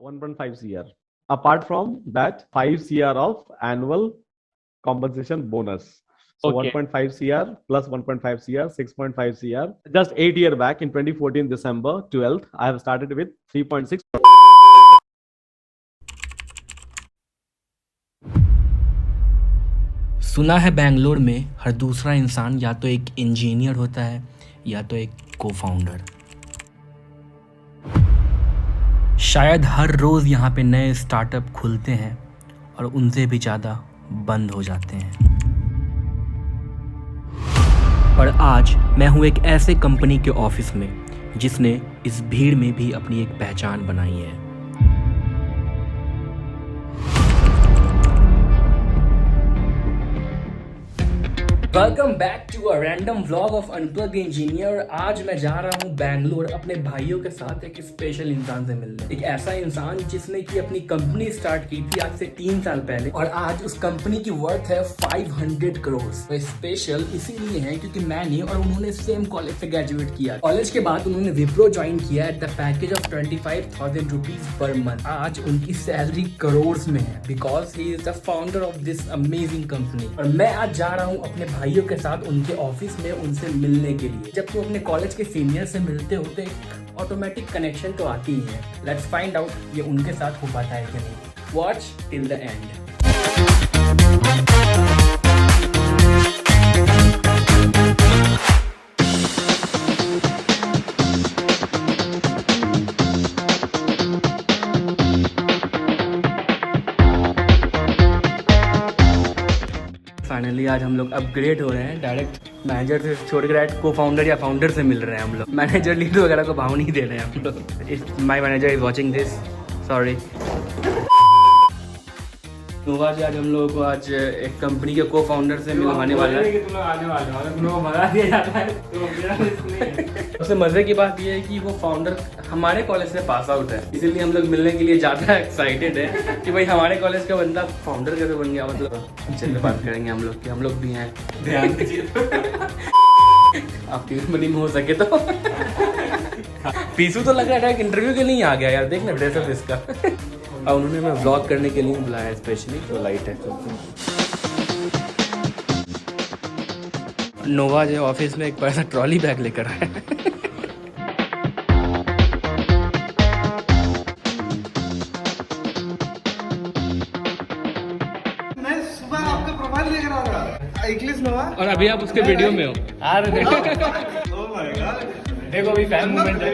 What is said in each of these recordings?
1.5 CR. Apart from that, 5 CR of annual compensation bonus. So Okay. 1.5 CR plus 1.5 CR, 6.5 CR. Just 8 years back in 2014, December 12th, I have started with 3.6. सुना है बेंगलोर में हर दूसरा इंसान या तो एक engineer होता है या तो एक को फाउंडर। शायद हर रोज़ यहाँ पे नए स्टार्टअप खुलते हैं और उनसे भी ज़्यादा बंद हो जाते हैं। और आज मैं हूँ एक ऐसे कंपनी के ऑफिस में जिसने इस भीड़ में भी अपनी एक पहचान बनाई है। Welcome back to a random vlog of unplug engineer. आज मैं जा रहा हूँ बैंगलोर अपने भाइयों के साथ एक स्पेशल इंसान से मिलने। एक ऐसा इंसान जिसने की अपनी कंपनी स्टार्ट की थी आज से 3 साल पहले और आज उस कंपनी की वर्थ है 500 करोड़। तो स्पेशल इसीलिए है क्योंकि मैंने और उन्होंने सेम कॉलेज से ग्रेजुएट किया। कॉलेज के बाद उन्होंने विप्रो ज्वाइन किया at the package of 25,000 rupees per month. आज उनकी सैलरी करोड़ में है because he is the founder of this amazing company. और मैं आज जा रहा हूँ अपने भाइयों के साथ उनके ऑफिस में उनसे मिलने के लिए। जब तुम अपने कॉलेज के सीनियर से मिलते हो तो एक ऑटोमेटिक कनेक्शन तो आती ही है। लेट्स फाइंड आउट ये उनके साथ हो पाता है कि नहीं। Watch till the end. Finally आज हम लोग अपग्रेड हो रहे हैं। डायरेक्ट मैनेजर से छोड़ कर डायरेक्ट को फाउंडर या फाउंडर से मिल रहे हैं हम लोग। मैनेजर लीडर वगैरह को भाव नहीं दे रहे हैं हम लोग। My manager is watching this, sorry. Nova ji आज हम लोगों को आज एक कंपनी के को फाउंडर से मिलवाने वाला है। सबसे मजे की बात यह है कि वो फाउंडर हमारे कॉलेज से पास आउट है, इसीलिए हम लोग मिलने के लिए ज्यादा एक्साइटेड है कि भाई हमारे कॉलेज का बंदा फाउंडर कैसे बन गया। मतलब चलिए बात करेंगे हम लोग कि हम लोग भी हैं, ध्यान दीजिए। आपकी कंपनी में हो सके तो। पीसू तो लग रहा है कि इंटरव्यू के लिए आ गया यार, देखना ड्रेसअप इसका। और उन्होंने मैं व्लॉग करने के लिए बुलाया स्पेशली, तो लाइट है। नोवा जो ऑफिस में एक बड़ा सा ट्रॉली बैग लेकर आया है। मैं सुबह आपका प्रोफाइल देख रहा था, इक्लिस नोवा। और अभी आप उसके वीडियो में हो। अरे देखो ओह माय गॉड, देखो अभी फैन मूवमेंट है।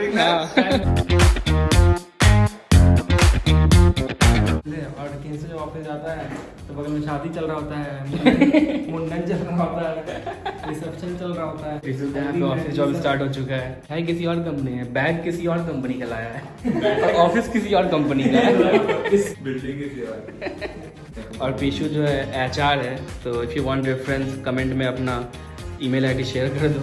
और किसी जो ऑफिस जाता है तो बगल में शादी चल रहा होता है, मुंडन चल रहा होता है, रिसेप्शन चल रहा होता है। इस ऑफिस जॉब स्टार्ट हो चुका है किसी और कंपनी है, बैग किसी और कंपनी का लाया है और ऑफिस किसी और कंपनी का है, इस बिल्डिंग किसी और। और पीशू जो है HR है, तो if you want reference comment में अपना ईमेल ID शेयर कर दो।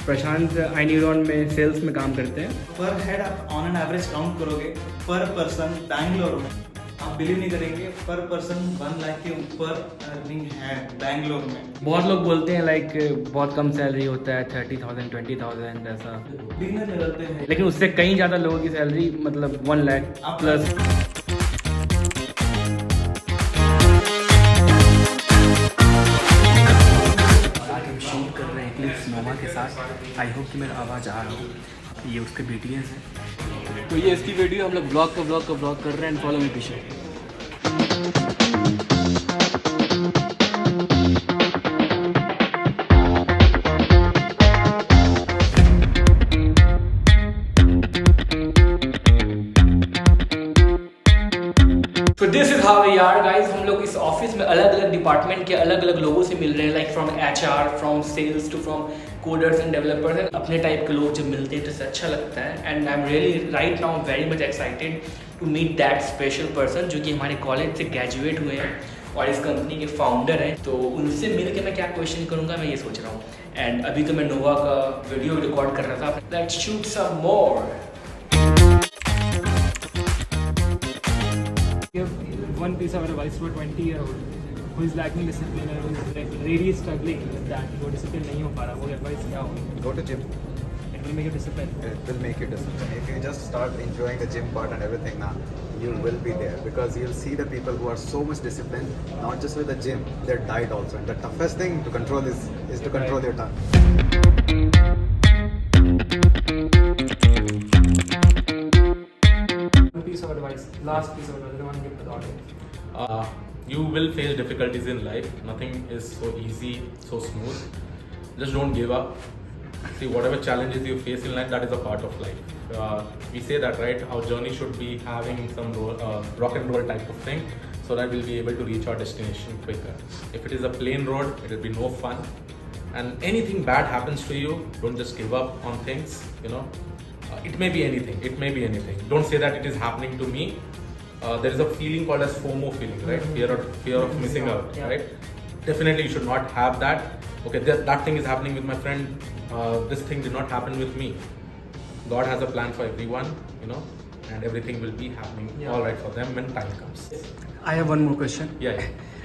प्रशांत iNeuron में सेल्स में काम करते हैं। पर हेड आप ऑन एन एवरेज काउंट करोगे पर पर्सन बैंगलोर में, आप बिलीव नहीं करेंगे, पर पर्सन 1 लाख के ऊपर अर्निंग है बैंगलोर में। बहुत लोग बोलते हैं लाइक बहुत कम सैलरी होता है, 30,000 20,000 ऐसा, बिगनर लेवल पे है, लेकिन उससे कहीं ज़्यादा लोगों की सैलरी मतलब 1 लाख प्लस। शूट कर रहे हैं क्लिप्स नोवा के साथ। आई होप कि मेरा आवाज़ आ रहा हो। ये उसके BTS है, तो ये इसकी वीडियो हम लोग ब्लॉग कर रहे हैं। फॉलो मी पीछे। तो this is how we are guys. हम लोग इस ऑफिस में अलग अलग डिपार्टमेंट के अलग अलग लोगों से मिल रहे हैं, like from HR, from sales to from coders and developers. अपने टाइप के लोग जब मिलते हैं तो इससे अच्छा लगता है। And I am really right now very much excited to meet that special person जो कि हमारे कॉलेज से ग्रेजुएट हुए हैं और इस कंपनी के फाउंडर हैं। तो उनसे मिल के मैं क्या क्वेश्चन करूँगा मैं ये सोच रहा हूँ। एंड अभी तो मैं नोवा का वीडियो रिकॉर्ड कर रहा था। Let's shoot some more. One piece of advice for a 20-year-old who is lacking discipline and who is really struggling with that, वो discipline नहीं हो पा रहा, वो advice क्या होगी? Go to gym. will make you disciplined. It will make you disciplined. If you just start enjoying the gym part and everything now, you will be there because you'll see the people who are so much disciplined, not just with the gym, their diet also. And the toughest thing to control is to control your tongue. One piece of advice, last piece of advice that I want to give to the audience. You will face difficulties in life. Nothing is so easy, so smooth. Just don't give up. See, whatever challenges you face in life, that is a part of life. We say that, right? Our journey should be having some rock and roll type of thing, so that we'll be able to reach our destination quicker. If it is a plain road, it will be no fun. And anything bad happens to you, don't just give up on things. It may be anything. It may be anything. Don't say that it is happening to me. There is a feeling called as FOMO feeling, right? Fear of missing out, right? Definitely you should not have that. Okay, that thing is happening with my friend. This thing did not happen with me. God has a plan for everyone, and everything will be happening all right for them when time comes. I have one more question. Yeah.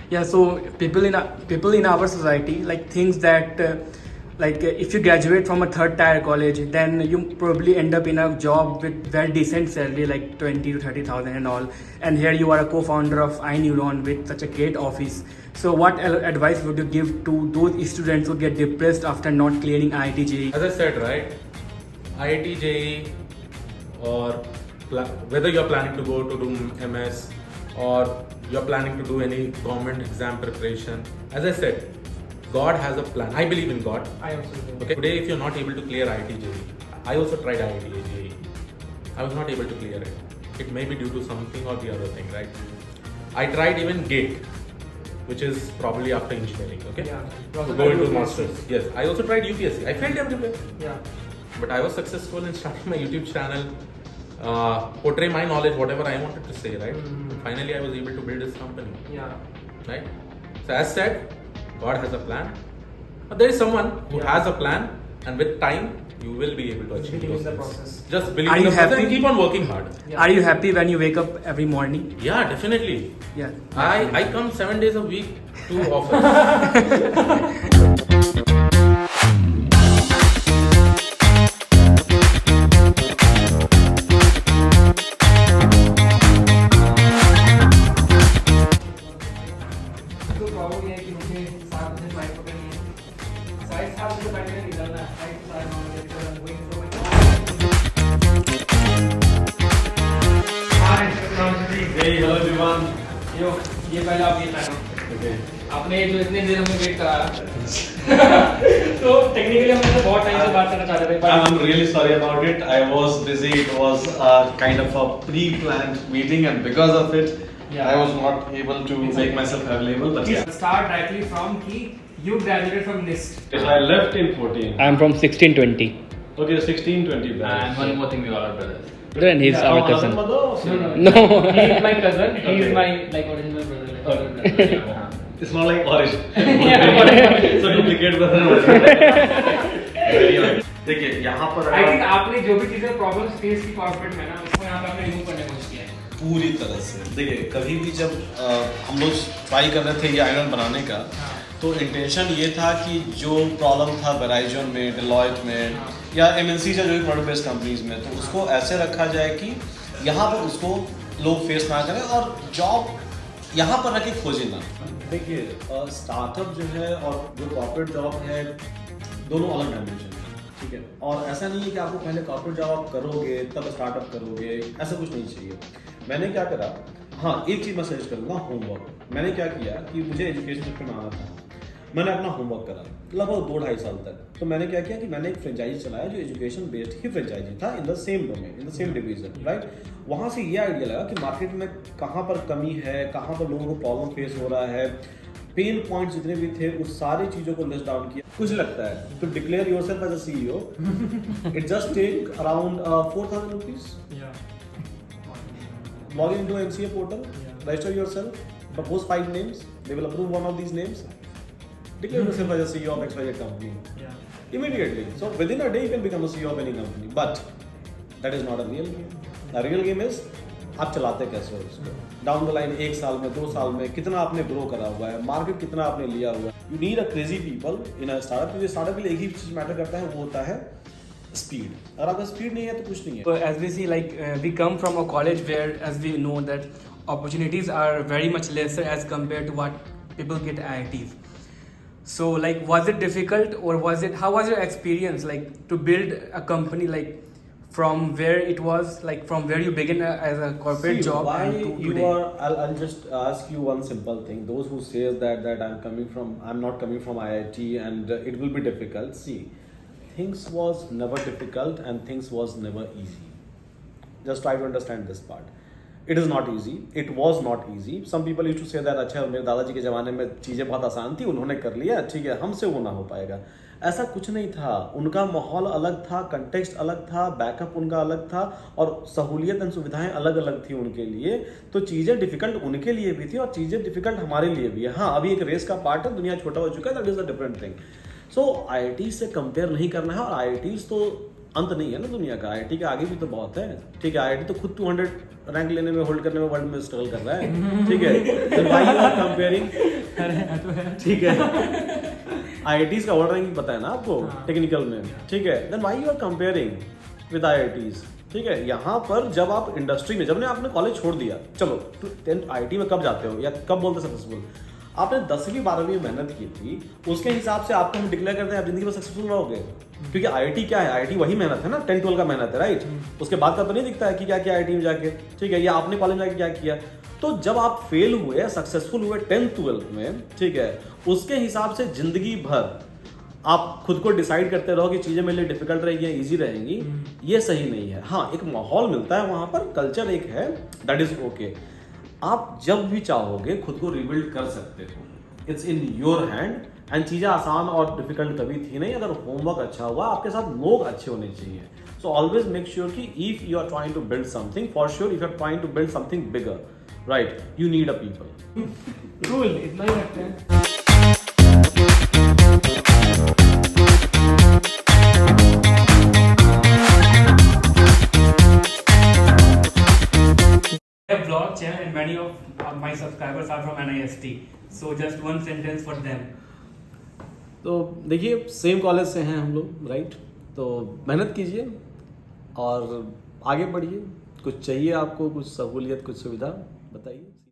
Yeah, so people in our society like thinks that if you graduate from a third tier college, then you probably end up in a job with very decent salary like 20 to 30,000 and all. And here you are a co-founder of iNeuron with such a great office. So what advice would you give to those students who get depressed after not clearing IIT JEE? As I said, right, IIT JEE or whether you're planning to go to do MS or you're planning to do any government exam preparation, as I said, God has a plan. I believe in God. I also do. Okay. Today, if you're not able to clear IIT JEE, I also tried IIT JEE. I was not able to clear it. It may be due to something or the other thing, right? I tried even GATE, which is probably after engineering, okay? Yeah. To go into masters. Yes, I also tried UPSC. I failed everywhere. Yeah. But I was successful in starting my YouTube channel, portray my knowledge, whatever I wanted to say, right? Finally, I was able to build this company, Yeah. right? So as said, God has a plan. But there is someone who has a plan, and with time, you will be able to achieve Believe in those the things. process. Just believe Are in you the process happy? and keep on working hard. Yeah. Are you happy when you wake up every morning? Yeah, definitely. Yeah. I come 7 days a week to office. तो problem ये है कि मुझे 7 बजे flight पकड़नी है, 7:30 बजे flight में निकलना है, फ्लाइट से 9 बजे तक गोइंग थ्रू हाय Hey, hello everyone. यो ये पहले आप ये पहनो। Okay. आपने जो इतने देर हमें वेट कराया तो टेक्निकली हम तो बहुत टाइम से बात करना चाहते थे I'm really sorry about it. I was busy. It was kind of a pre-planned meeting, and because of it, Yeah. I was not able to make myself available. But yeah, Start directly from कि you graduated from NIST. I left in 14. I'm from 1620. Okay, 16-20 batch. And one more thing, we all are brothers. And he's Yeah, our Oh, cousin. Anand Madhav? No. He is my cousin. He is Okay. my like original brother. It's not like origin. Yeah. So duplicate brother. Very odd. देखिए यहाँ पर I think आपने जो भी चीजें problems face की corporate में ना उसको यहाँ पे आपने रिमूव करने की कोशिश किया है। पूरी तरह से देखिए कभी भी जब हम लोग ट्राई कर रहे थे ये आयरन बनाने का तो इंटेंशन ये था कि जो प्रॉब्लम था वेराइजन में, डेलॉयट में या एमएनसी या जो भी प्रोडक्ट बेस्ड कंपनीज में, तो उसको ऐसे रखा जाए कि यहाँ पर उसको लोग फेस ना करें और जॉब यहाँ पर रख के खोजे ना। देखिए स्टार्टअप जो है और जो कॉर्पोरेट जॉब है दोनों अलग डायमेंशन है, ठीक है। और ऐसा नहीं है कि आपको पहले कॉर्पोरेट जॉब आप करोगे तब स्टार्टअप करोगे, ऐसा कुछ नहीं चाहिए। मैंने क्या करा, हाँ एक चीज़ मैं सजेस्ट करूँगा, होमवर्क। मैंने क्या किया कि मुझे एजुकेशन सेक्टर में आना था, मैंने अपना होमवर्क करा लगभग 2-2.5 साल तक। तो मैंने क्या किया कि मैंने एक फ्रेंचाइजी चलाया जो एजुकेशन बेस्ड ही फ्रेंचाइजी था, in the same domain, in the same division, right. वहाँ से ये आइडिया लगा कि मार्केट में कहाँ पर कमी है, कहाँ पर लोगों को प्रॉब्लम फेस हो रहा है, पेन पॉइंट्स जितने भी थे उस सारी चीज़ों को लिस्ट डाउन किया। कुछ लगता है तो declare yourself as a CEO, it just take around 4,000 rupees. Log into MCA portal, register yourself, propose 5 names, they will approve one of these names, declare yourself as a CEO of XYZ company. Immediately. So within a day you can become a CEO of any company. But that is not a real game. A real game is आप चलाते कैसे हो इसको, down the line 1 साल में 2 साल में कितना आपने ग्रो करा हुआ है, मार्केट कितना आपने लिया हुआ है। You need a crazy people in a startup. क्योंकि स्टार्टअप के लिए एक ही चीज मैटर करता है, वो होता है स्पीड, अगर आपका स्पीड नहीं है तो कुछ नहीं है। So as we see, like we come from a college where, as we know, that opportunities are very much lesser as compared to what people get at IITs. So like, was it difficult, or how was your experience like to build a company like from where it was, like from where you begin as a corporate See, job why and to you today? I'll just ask you one simple thing. Those who says that I'm not coming from IIT and it will be difficult. See, things was never difficult and things was never easy. Just try to understand this part. It is not easy. It was not easy. Some people used to say that अच्छा मेरे दादाजी के ज़माने में चीज़ें बहुत आसान थी, उन्होंने कर लिया, ठीक है, हमसे वो ना हो पाएगा। ऐसा कुछ नहीं था। उनका माहौल अलग था, कंटेक्स्ट अलग था, बैकअप उनका अलग था और सहूलियत और सुविधाएं अलग अलग थी उनके लिए। तो चीज़ें डिफिकल्ट उनके लिए भी थी और चीज़ें डिफिकल्ट हमारे लिए भी है। हाँ, अभी एक रेस का पार्ट है, दुनिया छोटा हो चुका है, that is a different thing. So IIT से कंपेयर नहीं करना है, और IITs तो अंत नहीं है ना दुनिया का, IIT के आगे भी तो बहुत है, ठीक है। IIT तो खुद 200 रैंक लेने में, होल्ड करने में वर्ल्ड में स्ट्रगल कर रहा है, ठीक है। Then why you are comparing? ठीक है, IITs का वर्ल्ड रैंकिंग पता है ना आपको टेक्निकल में, ठीक है। Then why you are comparing with IITs? ठीक है, यहाँ पर जब आप इंडस्ट्री में, जब आपने कॉलेज छोड़ दिया, चलो 10th IIT में कब जाते हो या कब बोलते सक्सेसफुल? आपने 10वीं 12वीं मेहनत की थी, उसके हिसाब से आपको हम डिक्लेयर करते हैं आप जिंदगी में सक्सेसफुल रहोगे। क्योंकि IIT क्या है? IIT वही मेहनत है ना, 10-12 का मेहनत है, राइट? उसके बाद का तो नहीं दिखता है कि क्या किया IIT में जाके, ठीक है, या आपने कॉलेज में जाके क्या किया। तो जब आप फेल हुए, सक्सेसफुल हुए 10th-12th में, ठीक है, उसके हिसाब से जिंदगी भर आप खुद को डिसाइड करते रहो कि चीजें मेरे लिए डिफिकल्ट रहेगी या इजी रहेंगी, ये सही नहीं है। हाँ, एक माहौल मिलता है वहां पर, कल्चर एक है, दैट इज ओके। आप जब भी चाहोगे खुद को रिबिल्ड कर सकते हो, it's in your hand. And चीज़ें आसान और डिफिकल्ट कभी थी नहीं, अगर होमवर्क अच्छा हुआ, आपके साथ लोग अच्छे होने चाहिए। सो ऑलवेज मेक श्योर कि if you are trying to build something, for sure if you are trying to build something bigger, right, you need a people. Rule इतना ही रखते हैं। A vlog channel and many of my subscribers are from NIST. So just one sentence for them. तो देखिए, same college से हैं हम लोग, राइट? तो मेहनत कीजिए और आगे बढ़िए। कुछ चाहिए आपको, कुछ सहूलियत, कुछ सुविधा, बताइए।